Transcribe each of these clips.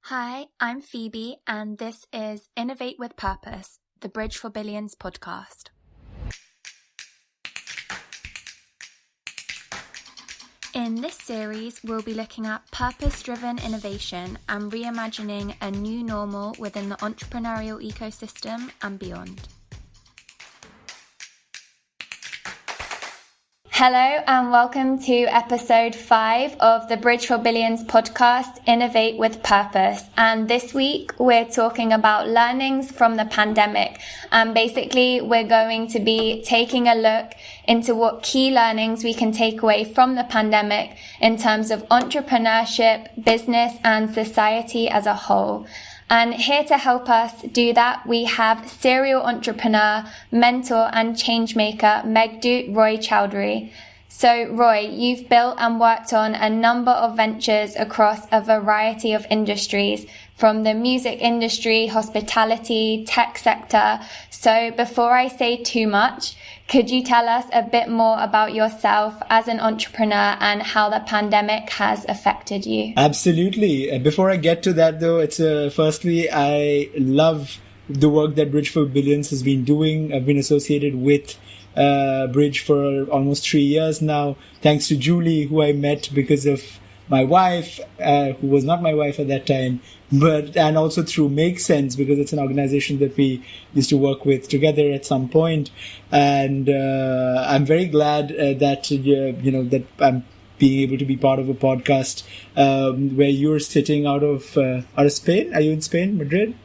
Hi, I'm Phoebe, and this is Innovate with Purpose, the Bridge for Billions podcast. In this series, we'll be looking at purpose-driven innovation and reimagining a new normal within the entrepreneurial ecosystem and beyond. Hello and welcome to episode 5 of the Bridge for Billions podcast, Innovate with Purpose. And this week we're talking about learnings from the pandemic. And basically we're going to be taking a look into what key learnings we can take away from the pandemic in terms of entrepreneurship, business and society as a whole. And here to help us do that, we have serial entrepreneur, mentor and changemaker, Meghdut RoyChowdhury. So Roy, you've built and worked on a number of ventures across a variety of industries, from the music industry, hospitality, tech sector. So before I say too much, could you tell us a bit more about yourself as an entrepreneur and how the pandemic has affected you? Absolutely. Before I get to that though, firstly, I love the work that Bridge for Billions has been doing. I've been associated with Bridge for almost 3 years now, thanks to Julie, who I met because of my wife, who was not my wife at that time, and also through Make Sense, because it's an organization that we used to work with together at some point. And I'm very glad that I'm being able to be part of a podcast where you're sitting out of Spain. Are you in Spain, Madrid?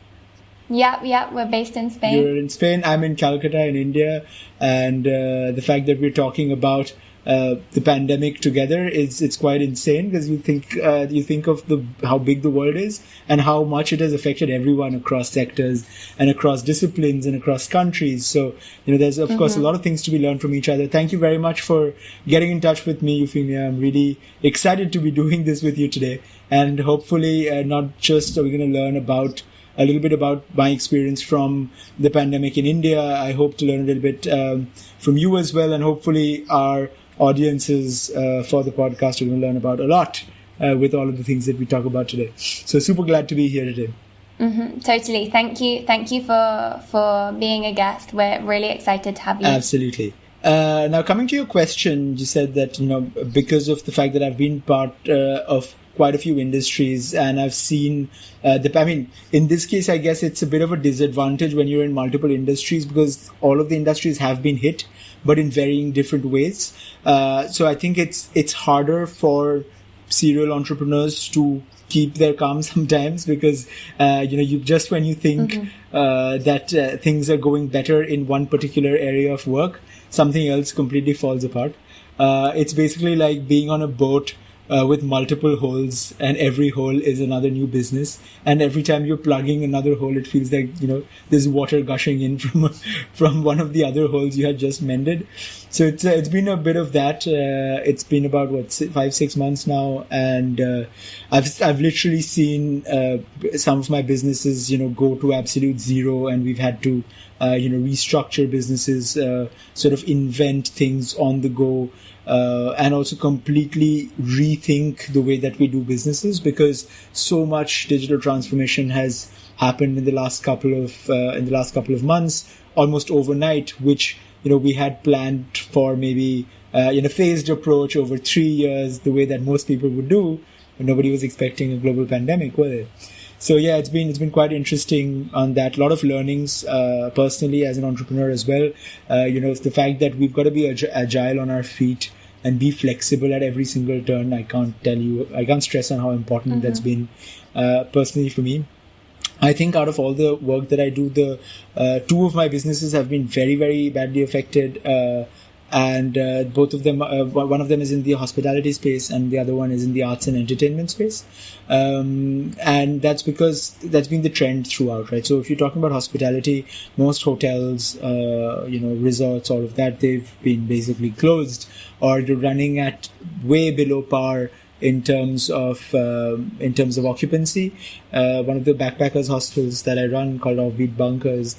Yeah, we're based in Spain. You're in Spain. I'm in Calcutta in India. And the fact that we're talking about the pandemic together it's quite insane, because you think of how big the world is and how much it has affected everyone across sectors and across disciplines and across countries. So there's of course a lot of things to be learned from each other. Thank you very much for getting in touch with me, Euphemia. I'm really excited to be doing this with you today, and hopefully not just are we going to learn about a little bit about my experience from the pandemic in India. I hope to learn a little bit from you as well, and hopefully our audiences for the podcast are going to learn about a lot with all of the things that we talk about today. So super glad to be here today. Totally. Thank you for being a guest. We're really excited to have you. Absolutely. Now, coming to your question, you said that, because of the fact that I've been part of quite a few industries, and I've seen in this case, I guess it's a bit of a disadvantage when you're in multiple industries, because all of the industries have been hit, but in varying different ways. So I think it's harder for serial entrepreneurs to keep their calm sometimes, because you just when you think that things are going better in one particular area of work, something else completely falls apart. It's basically like being on a boat with multiple holes, and every hole is another new business, and every time you're plugging another hole, it feels like there's water gushing in from one of the other holes you had just mended. So it's been a bit of that. It's been about 5-6 months now, and I've literally seen some of my businesses go to absolute zero, and we've had to restructure businesses, sort of invent things on the go. And also completely rethink the way that we do businesses, because so much digital transformation has happened in the last couple of months, almost overnight, which we had planned for maybe phased approach over 3 years, the way that most people would do. But nobody was expecting a global pandemic, were they? So yeah, it's been quite interesting on that. A lot of learnings personally as an entrepreneur as well. The fact that we've got to be agile on our feet and be flexible at every single turn. I can't stress on how important that's been personally for me. I think out of all the work that I do, the two of my businesses have been very, very badly affected. And both of them, one of them is in the hospitality space and the other one is in the arts and entertainment space. And that's because that's been the trend throughout, right? So if you're talking about hospitality, most hotels, resorts, all of that, they've been basically closed, or they're running at way below par in terms of occupancy. One of the backpackers hostels that I run, called Offbeat Bunkers,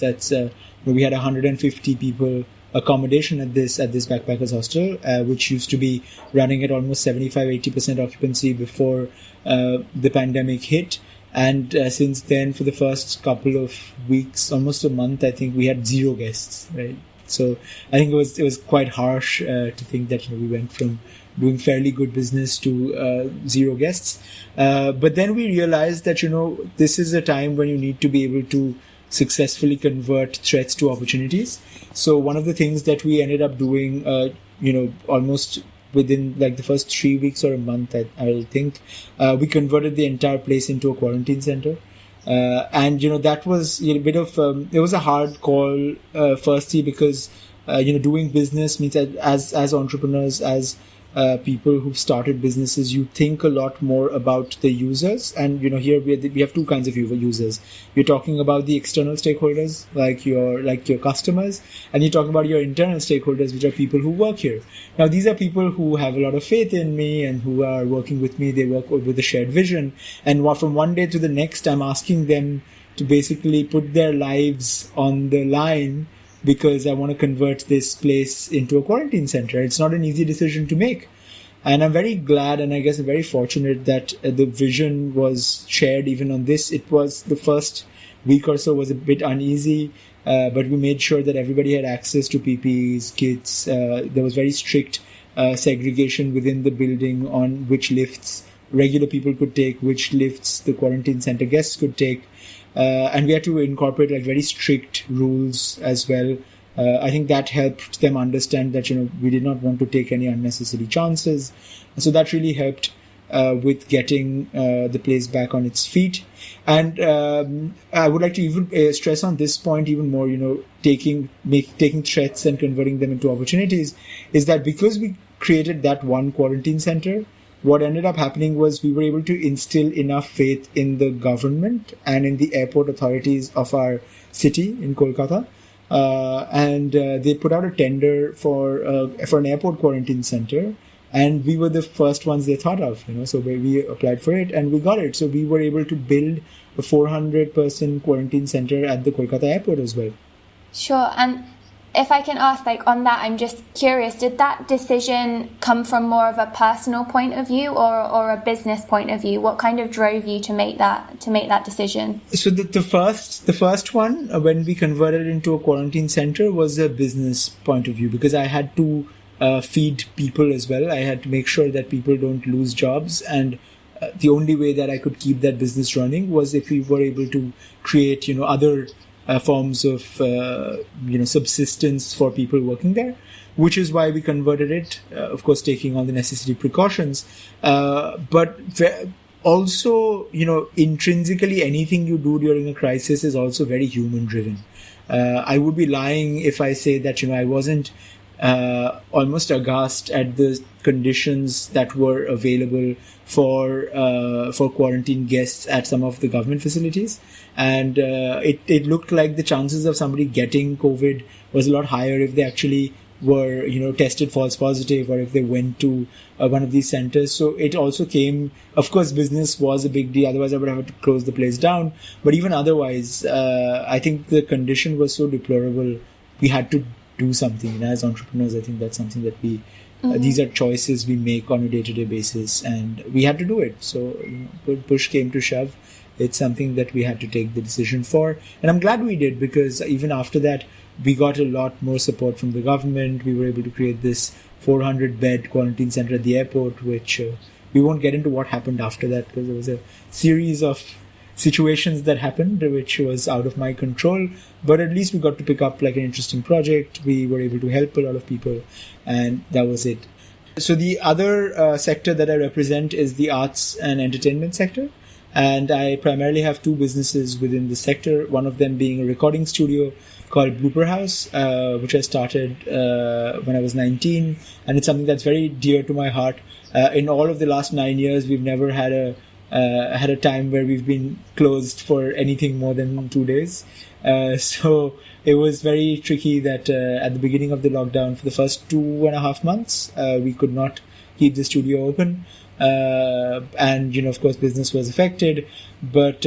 we had 150 people accommodation at this backpackers hostel, which used to be running at almost 75-80% occupancy before the pandemic hit. And since then, for the first couple of weeks, almost a month, I think we had 0 guests, right? So I think it was quite harsh to think that we went from doing fairly good business to 0 guests. But then we realized that this is a time when you need to be able to successfully convert threats to opportunities. So one of the things that we ended up doing, almost within like the first 3 weeks or a month, I think, we converted the entire place into a quarantine center. And that was a bit of it was a hard call, firstly because doing business means that as entrepreneurs, as people who've started businesses, you think a lot more about the users. And here we have 2 kinds of users. You're talking about the external stakeholders, like your customers, and you're talking about your internal stakeholders, which are people who work here. Now these are people who have a lot of faith in me and who are working with me. They work with a shared vision, and from one day to the next, I'm asking them to basically put their lives on the line because I want to convert this place into a quarantine center. It's not an easy decision to make. And I'm very glad, and I guess I'm very fortunate that the vision was shared even on this. It was the first week or so was a bit uneasy, but we made sure that everybody had access to PPEs, kits. There was very strict segregation within the building on which lifts regular people could take, which lifts the quarantine center guests could take. And we had to incorporate like very strict rules as well. I think that helped them understand that, we did not want to take any unnecessary chances. So that really helped with getting the place back on its feet. And I would like to even stress on this point even more, taking threats and converting them into opportunities, is that because we created that one quarantine center, what ended up happening was we were able to instill enough faith in the government and in the airport authorities of our city in Kolkata. And they put out a tender for an airport quarantine center. And we were the first ones they thought of, so we applied for it and we got it. So we were able to build a 400-person quarantine center at the Kolkata airport as well. Sure. And if I can ask, on that, I'm just curious, did that decision come from more of a personal point of view or a business point of view? What kind of drove you to make that decision? So the first one, when we converted into a quarantine center, was a business point of view, because I had to feed people as well. I had to make sure that people don't lose jobs, and the only way that I could keep that business running was if we were able to create, other forms of, subsistence for people working there, which is why we converted it, of course, taking all the necessary precautions. But also, intrinsically, anything you do during a crisis is also very human driven. I would be lying if I say that, I wasn't almost aghast at the conditions that were available for quarantine guests at some of the government facilities. And it looked like the chances of somebody getting COVID was a lot higher if they actually were, tested false positive, or if they went to one of these centers. So it also came, of course, business was a big deal. Otherwise, I would have to close the place down. But even otherwise, I think the condition was so deplorable, we had to do something. And as entrepreneurs, I think that's something that we, these are choices we make on a day-to-day basis, and we had to do it. So push came to shove. It's something that we had to take the decision for. And I'm glad we did, because even after that, we got a lot more support from the government. We were able to create this 400-bed quarantine center at the airport, which we won't get into what happened after that, because there was a series of situations that happened which was out of my control. But at least we got to pick up like an interesting project. We were able to help a lot of people, and that was it. So the other sector that I represent is the arts and entertainment sector. And I primarily have 2 businesses within the sector, one of them being a recording studio called Blooper House, which I started when I was 19. And it's something that's very dear to my heart. In all of the last 9 years, we've never had a time where we've been closed for anything more than 2 days. So it was very tricky that at the beginning of the lockdown, for the first 2.5 months, we could not keep the studio open. And, of course, business was affected, but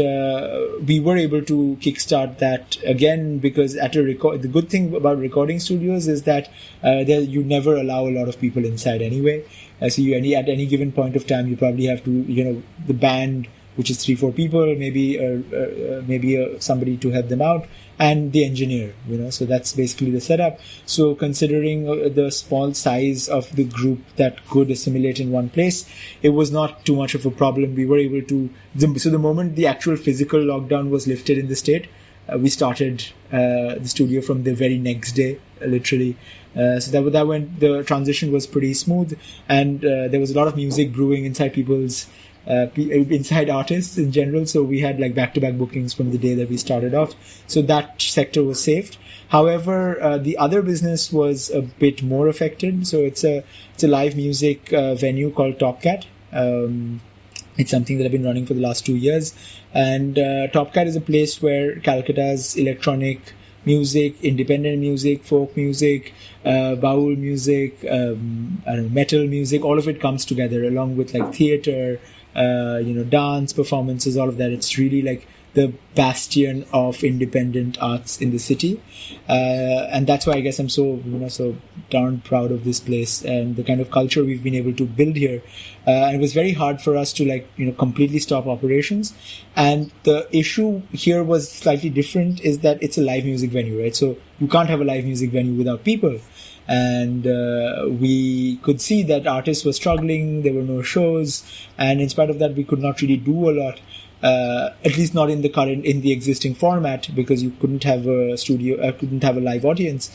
we were able to kickstart that again, because the good thing about recording studios is that you never allow a lot of people inside anyway. So at any given point of time, you probably have to, the band which is 3-4 people, maybe somebody to help them out, and the engineer, so that's basically the setup. So considering the small size of the group that could assimilate in one place, it was not too much of a problem. We were able to, so the moment the actual physical lockdown was lifted in the state, we started the studio from the very next day, literally. So that went, the transition was pretty smooth, and there was a lot of music brewing inside people's inside artists in general. So we had like back-to-back bookings from the day that we started off. So that sector was saved. However, the other business was a bit more affected. So it's a live music venue called Top Cat. It's something that I've been running for the last 2 years. And Top Cat is a place where Calcutta's electronic music, independent music, folk music, baul music, metal music, all of it comes together, along with like theater, dance performances, all of that. It's really like the bastion of independent arts in the city, and that's why I guess I'm so darn proud of this place and the kind of culture we've been able to build here. And it was very hard for us to completely stop operations. And the issue here was slightly different, is that it's a live music venue, right? So you can't have a live music venue without people. And we could see that artists were struggling. There were no shows, and in spite of that, we could not really do a lot. At least not in the existing format, because you couldn't have a studio, couldn't have a live audience.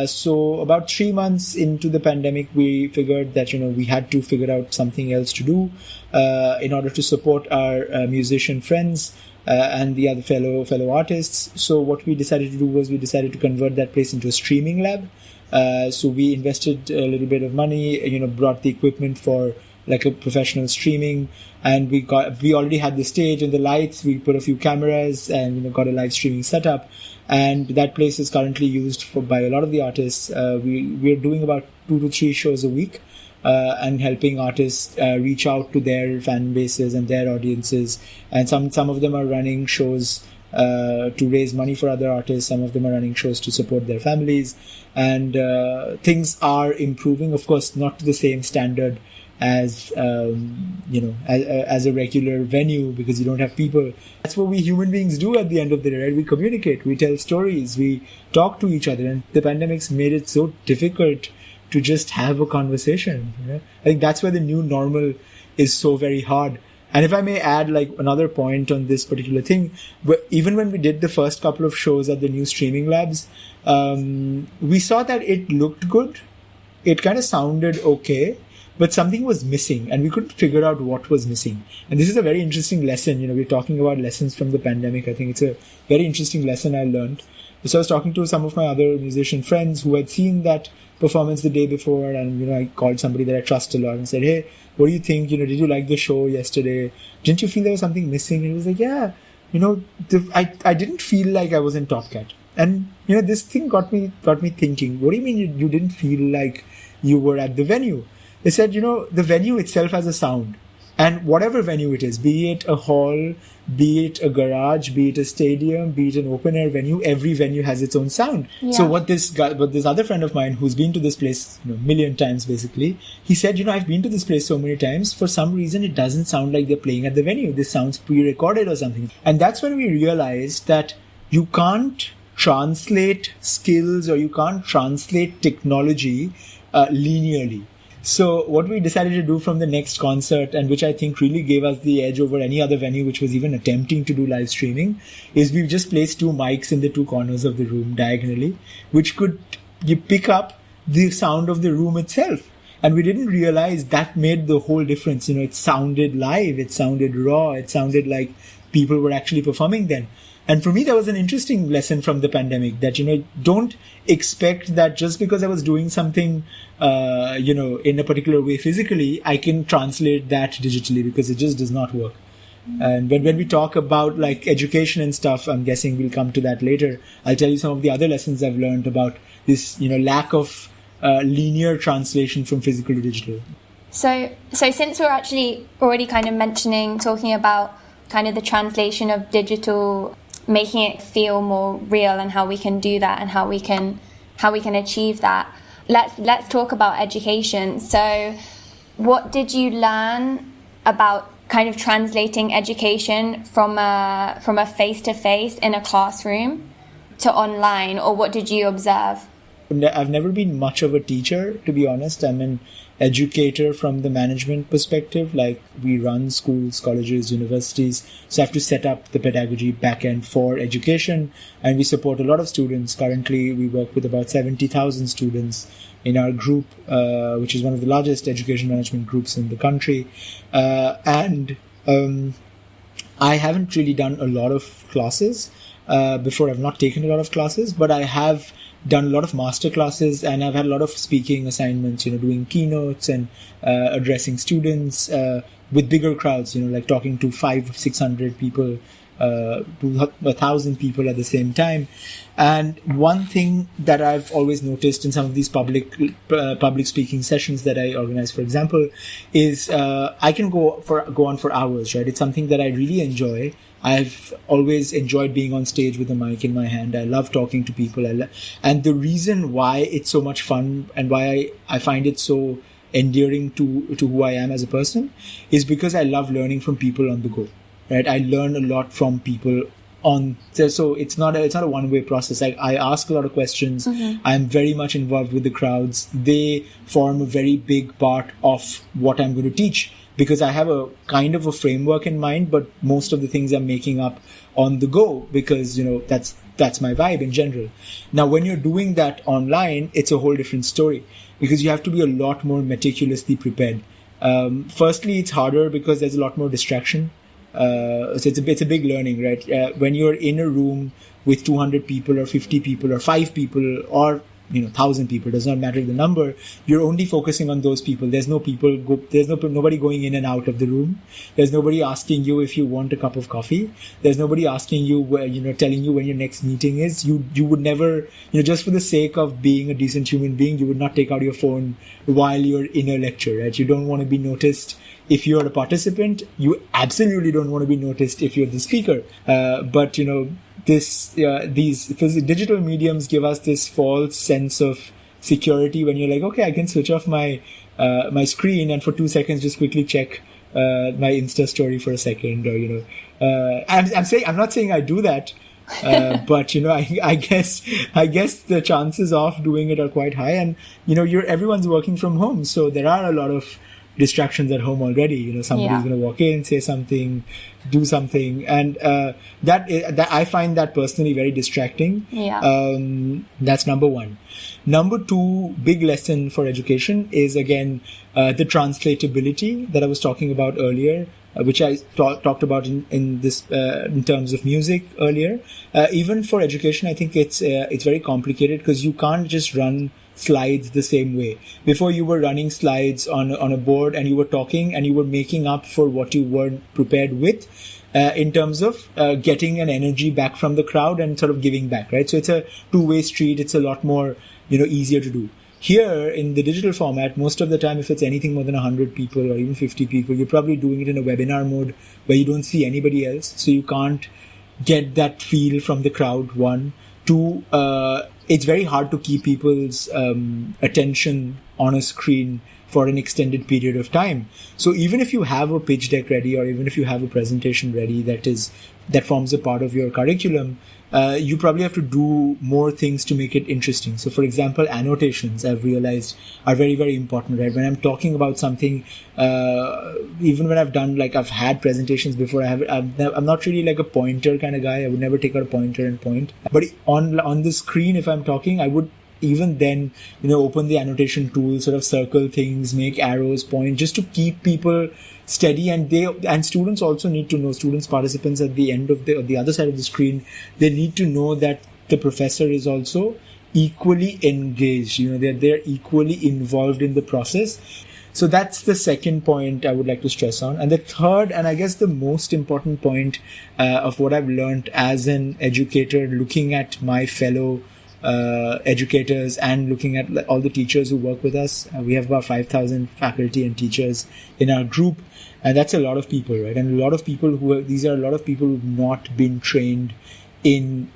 So about 3 months into the pandemic, we figured that we had to figure out something else to do in order to support our musician friends and the other fellow artists. So what we decided to do was we decided to convert that place into a streaming lab. So we invested a little bit of money, brought the equipment for like a professional streaming, and we already had the stage and the lights. We put a few cameras and got a live streaming setup, and that place is currently used by a lot of the artists. We're doing about 2 to 3 shows a week, and helping artists reach out to their fan bases and their audiences. And some of them are running shows to raise money for other artists. Some of them are running shows to support their families, and things are improving. Of course, not to the same standard as as a regular venue, because you don't have people. That's what we human beings do at the end of the day, right? We communicate, we tell stories, we talk to each other, and the pandemic's made it so difficult to just have a conversation. I think that's where the new normal is so very hard. And if I may add another point on this particular thing, even when we did the first couple of shows at the new streaming labs, we saw that it looked good, it kind of sounded okay, but something was missing, and we couldn't figure out what was missing. And this is a very interesting lesson. We're talking about lessons from the pandemic. I think it's a very interesting lesson I learned. So I was talking to some of my other musician friends who had seen that performance the day before, and I called somebody that I trust a lot and said, "Hey, what do you think? Did you like the show yesterday? Didn't you feel there was something missing?" And he was like, "Yeah, I didn't feel like I was in Top Cat." And this thing got me thinking. What do you mean you didn't feel like you were at the venue? They said, the venue itself has a sound. And whatever venue it is, be it a hall, be it a garage, be it a stadium, be it an open air venue, every venue has its own sound. Yeah. So what this other friend of mine who's been to this place, a million times basically, he said, I've been to this place so many times, for some reason it doesn't sound like they're playing at the venue. This sounds pre-recorded or something. And that's when we realized that you can't translate skills, or you can't translate technology linearly. So what we decided to do from the next concert, and which I think really gave us the edge over any other venue which was even attempting to do live streaming, is we've just placed 2 mics in the 2 corners of the room diagonally, which could pick up the sound of the room itself. And we didn't realize that made the whole difference. It sounded live, it sounded raw, it sounded like people were actually performing then. And for me, that was an interesting lesson from the pandemic, that, don't expect that just because I was doing something, in a particular way physically, I can translate that digitally, because it just does not work. And when we talk about education and stuff, I'm guessing we'll come to that later. I'll tell you some of the other lessons I've learned about this, lack of linear translation from physical to digital. So since we're actually already kind of talking about kind of the translation of digital, making it feel more real, and how we can do that, and how we can achieve that. Let's talk about education. So what did you learn about kind of translating education from a face-to-face in a classroom to online, or what did you observe? I've never been much of a teacher, to be honest. I'm an educator from the management perspective. Like, we run schools, colleges, universities. So I have to set up the pedagogy backend for education, and we support a lot of students. Currently, we work with about 70,000 students in our group, which is one of the largest education management groups in the country. I haven't really done a lot of classes before. I've not taken a lot of classes, but I have done a lot of master classes, and I've had a lot of speaking assignments, doing keynotes and addressing students with bigger crowds, like talking to 500-600 people, to 1,000 people at the same time. And one thing that I've always noticed in some of these public speaking sessions that I organize, for example, is I can go on for hours, right? It's something that I really enjoy. I've always enjoyed being on stage with a mic in my hand. I love talking to people. And the reason why it's so much fun and why I find it so endearing to who I am as a person is because I love learning from people on the go, right? I learn a lot from people so it's not a one-way process. I ask a lot of questions. Mm-hmm. I'm very much involved with the crowds. They form a very big part of what I'm going to teach, because I have a kind of a framework in mind, but most of the things I'm making up on the go, because, that's my vibe in general. Now, when you're doing that online, it's a whole different story, because you have to be a lot more meticulously prepared. Firstly, it's harder because there's a lot more distraction. So it's a big learning, right? When you're in a room with 200 people or 50 people or 5 people or 1,000 people, does not matter the number, you're only focusing on those people. There's nobody going in and out of the room. There's nobody asking you if you want a cup of coffee. There's nobody asking you, telling you when your next meeting is. You would never, just for the sake of being a decent human being, you would not take out your phone while you're in a lecture, right? You don't want to be noticed if you're a participant. You absolutely don't want to be noticed if you're the speaker. But these digital mediums give us this false sense of security when you're like, okay, I can switch off my screen and for 2 seconds just quickly check my Insta story for a second, or I'm not saying I do that, but I guess the chances of doing it are quite high, and everyone's working from home, so there are a lot of distractions at home already. Somebody's going to walk in, say something, do something, and that I find that personally very distracting. That's number one. Number two big lesson for education is, again, the translatability that I was talking about earlier, which I talked about in this in terms of music earlier. Even for education, I think it's very complicated, because you can't just run slides the same way. Before, you were running slides on a board, and you were talking and you were making up for what you weren't prepared with, in terms of getting an energy back from the crowd and sort of giving back, right? So it's a two-way street. It's a lot more easier to do. Here in the digital format, most of the time, if it's anything more than 100 people or even 50 people, you're probably doing it in a webinar mode where you don't see anybody else, so you can't get that feel from the crowd. One. Two, it's very hard to keep people's attention on a screen for an extended period of time. So even if you have a pitch deck ready, or even if you have a presentation ready that forms a part of your curriculum, you probably have to do more things to make it interesting. So, for example, annotations, I've realized, are very, very important, right? When I'm talking about something, even when I've had presentations before, I'm not really like a pointer kind of guy. I would never take out a pointer and point. But on the screen, if I'm talking, I would even then, open the annotation tool, sort of circle things, make arrows, point, just to keep people steady. And students also need to know, participants at the end of the other side of the screen, they need to know that the professor is also equally engaged. They're equally involved in the process. So that's the second point I would like to stress on. And the third, and I guess the most important point of what I've learned as an educator, looking at my fellow educators and looking at all the teachers who work with us. We have about 5,000 faculty and teachers in our group, and that's a lot of people, right? And these are a lot of people who've not been trained in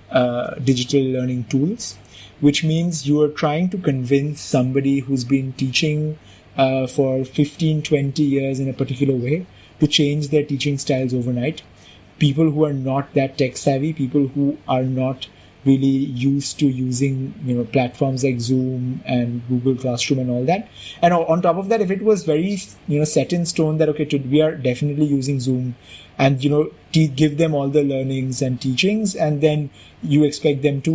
digital learning tools, which means you are trying to convince somebody who's been teaching for 15, 20 years in a particular way to change their teaching styles overnight. People who are not that tech savvy, people who are not really used to using, platforms like Zoom and Google Classroom and all that. And on top of that, if it was very, set in stone that, okay, we are definitely using Zoom and, give them all the learnings and teachings, and then you expect them to,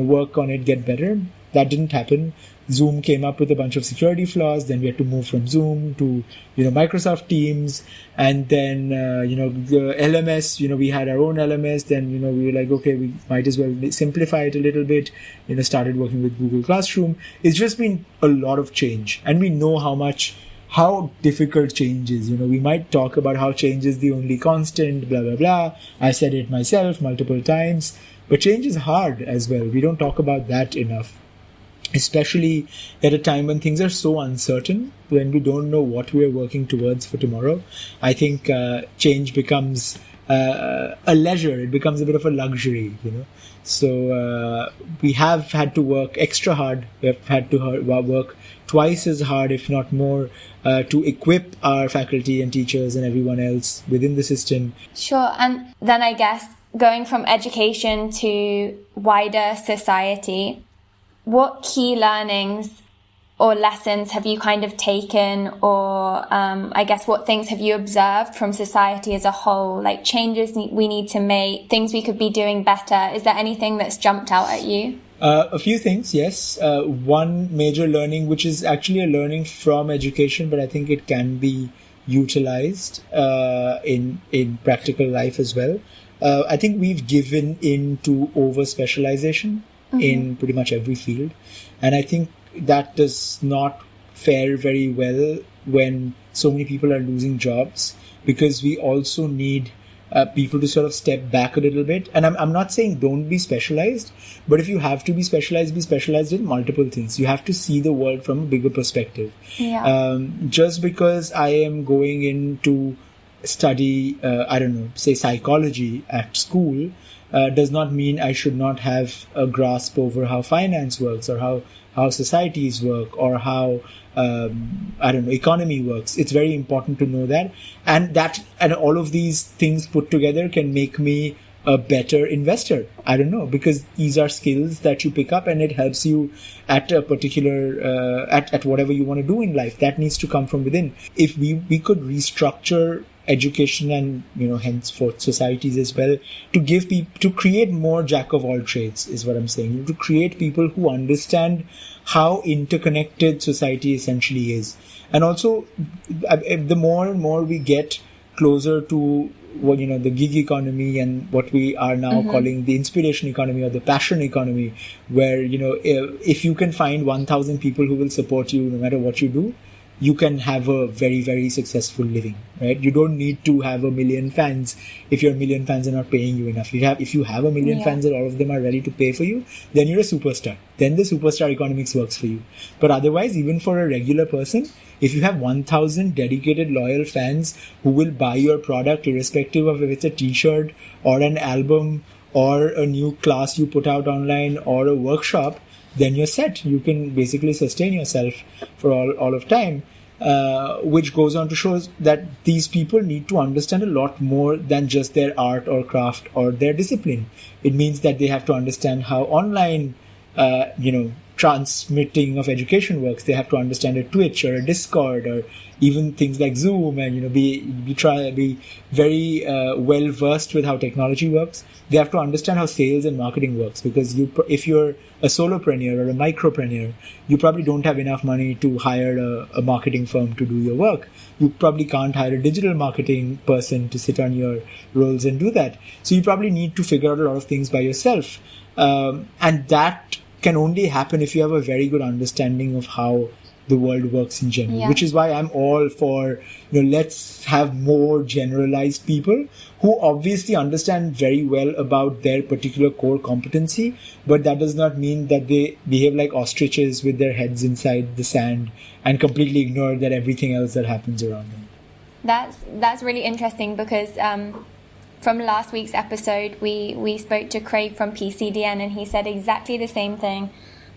work on it, get better. That didn't happen. Zoom came up with a bunch of security flaws. Then we had to move from Zoom to, Microsoft Teams. And then, the LMS, we had our own LMS. Then, we were like, okay, we might as well simplify it a little bit. Started working with Google Classroom. It's just been a lot of change. And we know how difficult change is. We might talk about how change is the only constant, blah, blah, blah. I said it myself multiple times. But change is hard as well. We don't talk about that enough. Especially at a time when things are so uncertain, when we don't know what we are working towards for tomorrow. I think change becomes a leisure. It becomes a bit of a luxury, So we have had to work extra hard. We have had to work twice as hard, if not more, to equip our faculty and teachers and everyone else within the system. Sure. And then I guess going from education to wider society, what key learnings or lessons have you kind of taken, or I guess what things have you observed from society as a whole, like changes we need to make, things we could be doing better? Is there anything that's jumped out at you? A few things, yes. One major learning, which is actually a learning from education, but I think it can be utilized in practical life as well. I think we've given in to over-specialization in pretty much every field. And I think that does not fare very well when so many people are losing jobs, because we also need people to sort of step back a little bit. And I'm not saying don't be specialized, but if you have to be specialized in multiple things. You have to see the world from a bigger perspective. Yeah. Just because I am going in to study, say psychology at school, does not mean I should not have a grasp over how finance works, or how societies work, or how economy works. It's very important to know that, and all of these things put together can make me a better investor. Because these are skills that you pick up, and it helps you at a particular at whatever you want to do in life. That needs to come from within. If we could restructure education and henceforth societies as well, to create more jack of all trades, is what I'm saying. To create people who understand how interconnected society essentially is. And also, the more and more we get closer to what the gig economy and what we are now calling the inspiration economy or the passion economy, where if you can find 1,000 people who will support you no matter what you do, you can have a very, very successful living, right? You don't need to have 1 million fans if your 1 million fans are not paying you enough. If you have 1 million fans and all of them are ready to pay for you, then you're a superstar. Then the superstar economics works for you. But otherwise, even for a regular person, if you have 1,000 dedicated, loyal fans who will buy your product irrespective of if it's a t-shirt or an album or a new class you put out online or a workshop, then you're set. You can basically sustain yourself for all of time, which goes on to show that these people need to understand a lot more than just their art or craft or their discipline. It means that they have to understand how online, transmitting of education works. They have to understand a Twitch or a Discord or even things like Zoom, and be very well versed with how technology works. They have to understand how sales and marketing works, because if you're a solopreneur or a micropreneur, you probably don't have enough money to hire a marketing firm to do your work. You probably can't hire a digital marketing person to sit on your roles and do that. So you probably need to figure out a lot of things by yourself, and that can only happen if you have a very good understanding of how the world works in general, which is why I'm all for, let's have more generalized people who obviously understand very well about their particular core competency, but that does not mean that they behave like ostriches with their heads inside the sand and completely ignore that everything else that happens around them. That's really interesting, because from last week's episode, we spoke to Craig from PCDN, and he said exactly the same thing.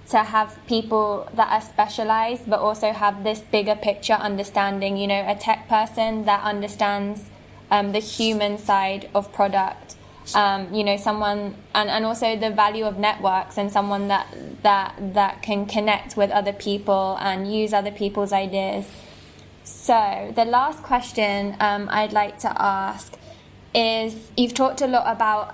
to have people that are specialized but also have this bigger picture understanding, you know, a tech person that understands the human side of product, you know, someone and also the value of networks, and someone that can connect with other people and use other people's ideas. So the last question I'd like to ask is, you've talked a lot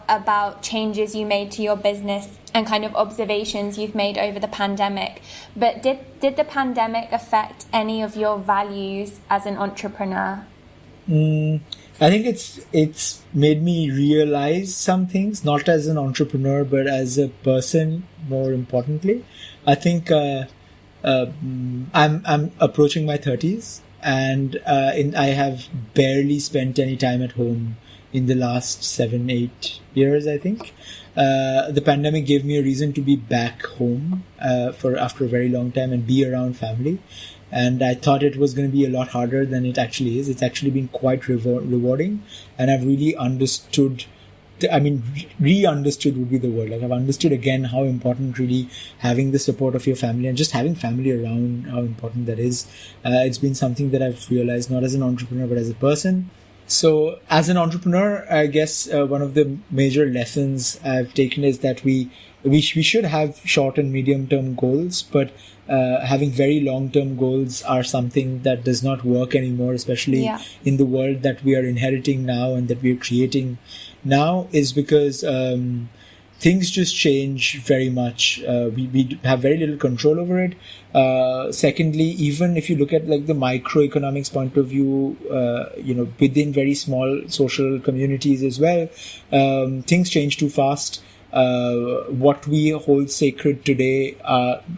about changes you made to your business and kind of observations you've made over the pandemic, but did the pandemic affect any of your values as an entrepreneur? I think it's made me realize some things, not as an entrepreneur but as a person. More importantly, I think I'm approaching my 30s, and I have barely spent any time at home in the last 7-8 years, I think. The pandemic gave me a reason to be back home after a very long time and be around family. And I thought it was going to be a lot harder than it actually is. It's actually been quite rewarding. And I've really understood, re-understood would be the word. Like, I've understood again how important really having the support of your family and just having family around, how important that is. It's been something that I've realized, not as an entrepreneur, but as a person. So as an entrepreneur, I guess one of the major lessons I've taken is that we should have short and medium term goals, but having very long term goals are something that does not work anymore, especially in the world that we are inheriting now and that we are creating now, is because things just change very much. We have very little control over it. Secondly, even if you look at like the microeconomics point of view, within very small social communities as well, things change too fast. What we hold sacred today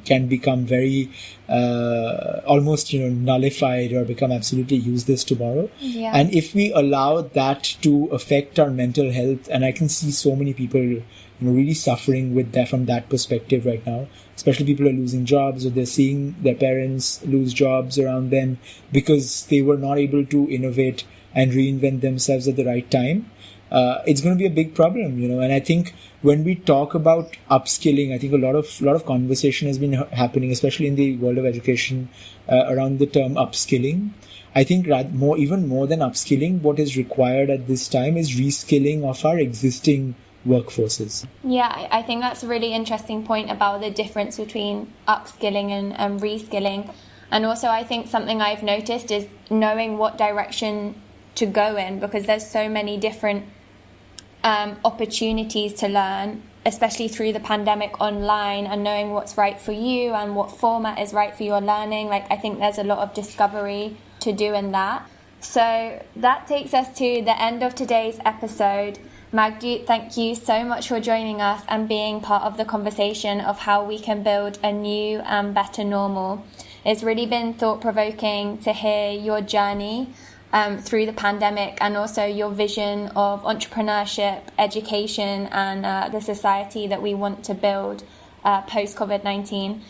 can become very almost nullified or become absolutely useless tomorrow. And if we allow that to affect our mental health, and I can see so many people really suffering with that from that perspective right now, especially people are losing jobs, or they're seeing their parents lose jobs around them because they were not able to innovate and reinvent themselves at the right time. It's going to be a big problem, and I think when we talk about upskilling, I think a lot of conversation has been happening, especially in the world of education, around the term upskilling. I think even more than upskilling, what is required at this time is reskilling of our existing workforces. Yeah, I think that's a really interesting point about the difference between upskilling and reskilling. And also I think something I've noticed is knowing what direction to go in, because there's so many different opportunities to learn, especially through the pandemic online, and knowing what's right for you and what format is right for your learning. Like, I think there's a lot of discovery to do in that. So that takes us to the end of today's episode. Meghdut, thank you so much for joining us and being part of the conversation of how we can build a new and better normal. It's really been thought-provoking to hear your journey through the pandemic, and also your vision of entrepreneurship, education, and the society that we want to build post-COVID-19.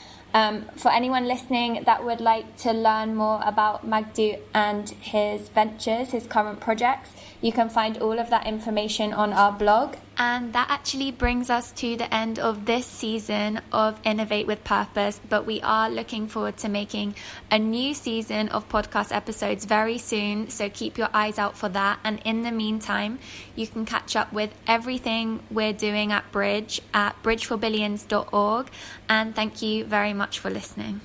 For anyone listening that would like to learn more about Meghdut and his ventures, his current projects, you can find all of that information on our blog. And that actually brings us to the end of this season of Innovate with Purpose, but we are looking forward to making a new season of podcast episodes very soon, so keep your eyes out for that. And in the meantime, you can catch up with everything we're doing at Bridge at bridgeforbillions.org. And thank you very much for listening.